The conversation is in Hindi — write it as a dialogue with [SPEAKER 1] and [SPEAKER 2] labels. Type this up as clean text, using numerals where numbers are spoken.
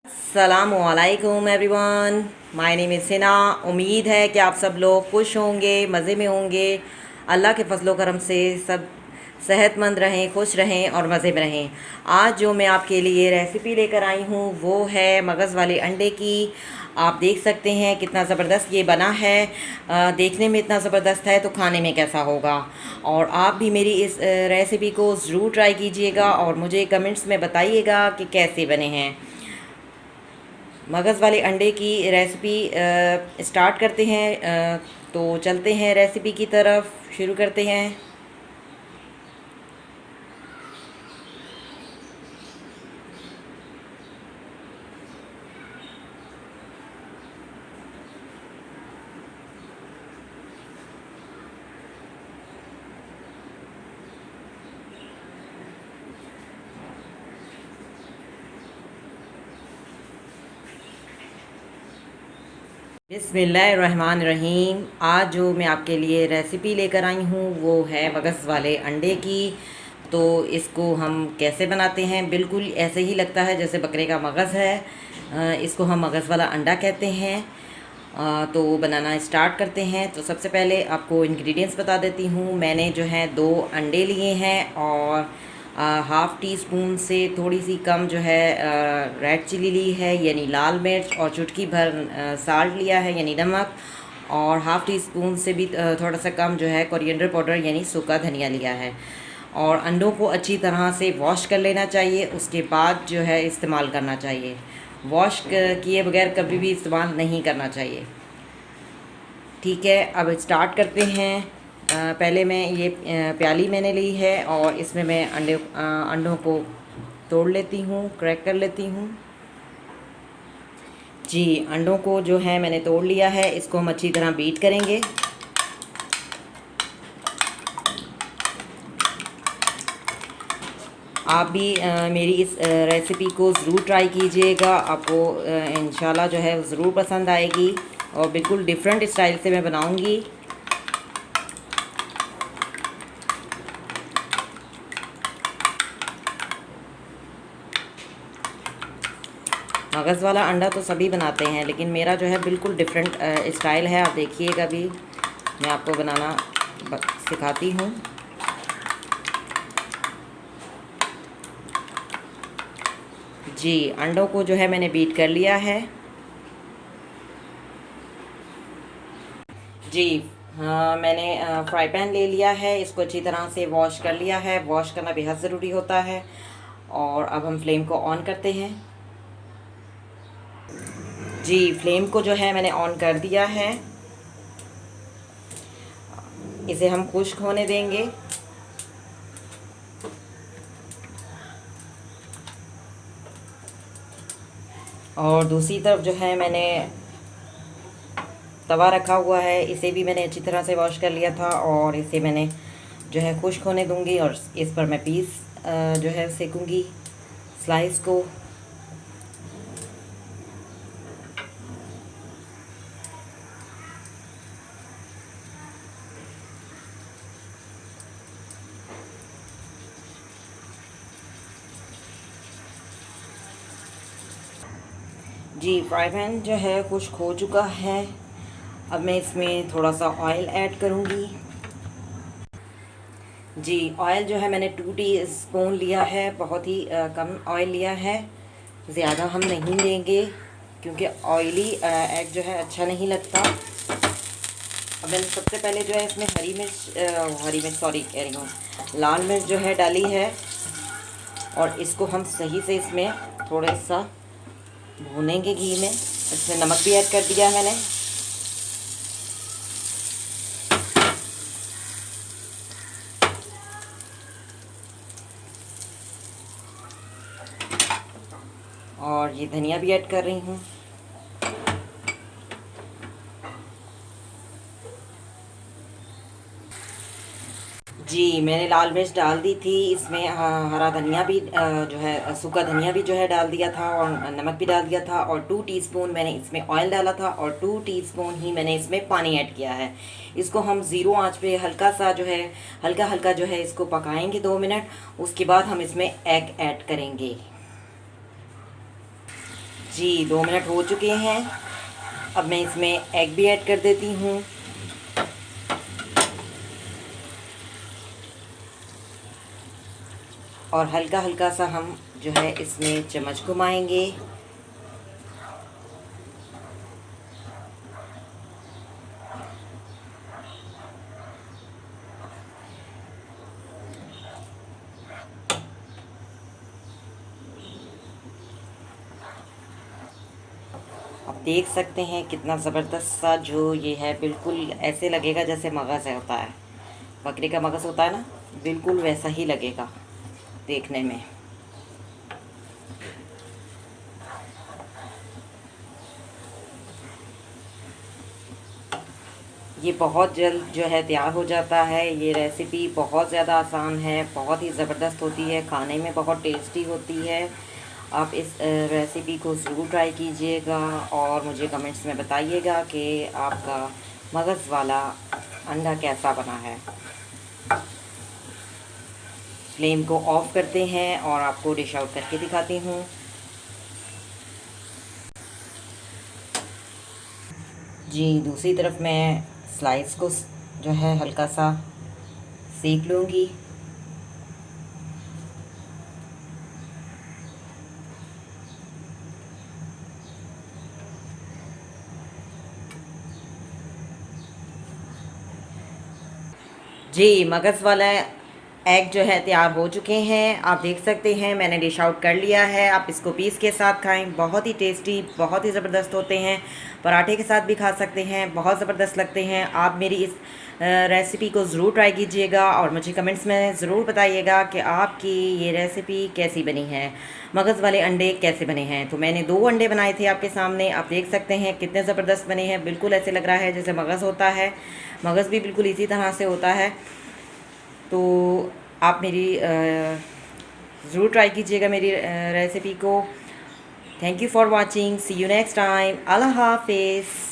[SPEAKER 1] अस्सलामुअलैकुम everyone, my name is Hina. उम्मीद है कि आप सब लोग खुश होंगे, मज़े में होंगे। अल्लाह के फजलो करम से सब सेहतमंद रहें, खुश रहें और मज़े में रहें। आज जो मैं आपके लिए रेसिपी लेकर आई हूँ वो है मगज़ वाले अंडे की। आप देख सकते हैं कितना ज़बरदस्त ये बना है। देखने में इतना ज़बरदस्त है तो खाने में कैसा होगा। और आप भी मेरी इस रेसिपी को ज़रूर ट्राई कीजिएगा और मुझे कमेंट्स में बताइएगा कि कैसे बने हैं। मगज़ वाले अंडे की रेसिपी स्टार्ट करते हैं। तो चलते हैं रेसिपी की तरफ, शुरू करते हैं। बिस्मिल्लाहिर्रहमानिर्रहीम। आज जो मैं आपके लिए रेसिपी लेकर आई हूँ वो है मगज़ वाले अंडे की। तो इसको हम कैसे बनाते हैं, बिल्कुल ऐसे ही लगता है जैसे बकरे का मगज़ है। इसको हम मगज़ वाला अंडा कहते हैं। तो बनाना स्टार्ट करते हैं। तो सबसे पहले आपको इंग्रेडिएंट्स बता देती हूँ। मैंने जो है 2 अंडे लिए हैं और हाफ़ टी स्पून से थोड़ी सी कम जो है रेड चिली ली है यानी लाल मिर्च, और चुटकी भर साल्ट लिया है यानी नमक, और हाफ़ टी स्पून से भी थोड़ा सा कम जो है कोरिएंडर पाउडर यानी सूखा धनिया लिया है। और अंडों को अच्छी तरह से वॉश कर लेना चाहिए, उसके बाद जो है इस्तेमाल करना चाहिए। वॉश किए बगैर कभी भी इस्तेमाल नहीं करना चाहिए। ठीक है, अब स्टार्ट करते हैं। पहले मैं ये प्याली मैंने ली है और इसमें मैं अंडों को तोड़ लेती हूँ, क्रैक कर लेती हूँ। जी, अंडों को जो है मैंने तोड़ लिया है। इसको हम अच्छी तरह बीट करेंगे। आप भी मेरी इस रेसिपी को ज़रूर ट्राई कीजिएगा। आपको इंशाल्लाह जो है ज़रूर पसंद आएगी और बिल्कुल डिफरेंट स्टाइल से मैं बनाऊंगी। मगज़ वाला अंडा तो सभी बनाते हैं, लेकिन मेरा जो है बिल्कुल डिफरेंट स्टाइल है। आप देखिएगा भी, मैं आपको बनाना सिखाती हूँ। जी, अंडों को जो है मैंने बीट कर लिया है। जी, हाँ, मैंने फ्राई पैन ले लिया है। इसको अच्छी तरह से वॉश कर लिया है। वॉश करना बेहद ज़रूरी होता है। और अब हम फ्लेम को ऑन करते हैं। जी, फ्लेम को जो है मैंने ऑन कर दिया है। इसे हम खुश्क होने देंगे। और दूसरी तरफ जो है मैंने तवा रखा हुआ है, इसे भी मैंने अच्छी तरह से वॉश कर लिया था और इसे मैंने जो है खुश्क होने दूंगी और इस पर मैं पीस जो है सेकूंगी स्लाइस को। जी, फ्राई पैन जो है खुश्क हो चुका है। अब मैं इसमें थोड़ा सा ऑयल ऐड करूँगी। जी, ऑयल जो है मैंने 2 टीस्पून लिया है। बहुत ही कम ऑयल लिया है, ज़्यादा हम नहीं लेंगे क्योंकि ऑयली एग जो है अच्छा नहीं लगता। अब मैंने सबसे पहले जो है इसमें हरी मिर्च सॉरी कह रही हूँ, लाल मिर्च जो है डाली है। और इसको हम सही से इसमें थोड़ा सा भूनेंगे घी में। इसमें नमक भी ऐड कर दिया है मैंने। और ये धनिया भी ऐड कर रही हूँ। जी, मैंने लाल मिर्च डाल दी थी इसमें। हरा धनिया भी जो है सूखा धनिया भी जो है डाल दिया था और नमक भी डाल दिया था। और 2 टीस्पून मैंने इसमें ऑयल डाला था और 2 टीस्पून ही मैंने इसमें पानी ऐड किया है। इसको हम ज़ीरो आंच पे हल्का सा जो है हल्का हल्का जो है इसको पकाएंगे 2 मिनट। उसके बाद हम इसमें एग ऐड करेंगे। जी 2 मिनट हो चुके हैं। अब मैं इसमें एग भी ऐड कर देती हूँ। और हल्का हल्का सा हम जो है इसमें चम्मच घुमाएंगे। आप देख सकते हैं कितना ज़बरदस्त सा जो ये है, बिल्कुल ऐसे लगेगा जैसे मगज़ है होता है, बकरे का मगज़ होता है ना, बिल्कुल वैसा ही लगेगा देखने में। ये बहुत जल्द जो है तैयार हो जाता है। ये रेसिपी बहुत ज़्यादा आसान है, बहुत ही ज़बरदस्त होती है, खाने में बहुत टेस्टी होती है। आप इस रेसिपी को ज़रूर ट्राई कीजिएगा और मुझे कमेंट्स में बताइएगा कि आपका मगज़ वाला अंडा कैसा बना है। फ्लेम को ऑफ़ करते हैं और आपको डिश आउट करके दिखाती हूँ। जी दूसरी तरफ मैं स्लाइस को जो है हल्का सा सेक लूँगी। जी मगज़ वाला एग जो है तैयार हो चुके हैं। आप देख सकते हैं मैंने डिश आउट कर लिया है। आप इसको पीस के साथ खाएं, बहुत ही टेस्टी, बहुत ही ज़बरदस्त होते हैं। पराठे के साथ भी खा सकते हैं, बहुत ज़बरदस्त लगते हैं। आप मेरी इस रेसिपी को ज़रूर ट्राई कीजिएगा और मुझे कमेंट्स में ज़रूर बताइएगा कि आपकी ये रेसिपी कैसी बनी है, मगज़ वाले अंडे कैसे बने हैं। तो मैंने 2 अंडे बनाए थे आपके सामने, आप देख सकते हैं कितने ज़बरदस्त बने हैं। बिल्कुल ऐसे लग रहा है जैसे मगज़ होता है, मगज़ भी बिल्कुल इसी तरह से होता है। तो आप मेरी ज़रूर ट्राई कीजिएगा मेरी रेसिपी को। Thank you for watching, see you next time, अल्लाह हाफिज़।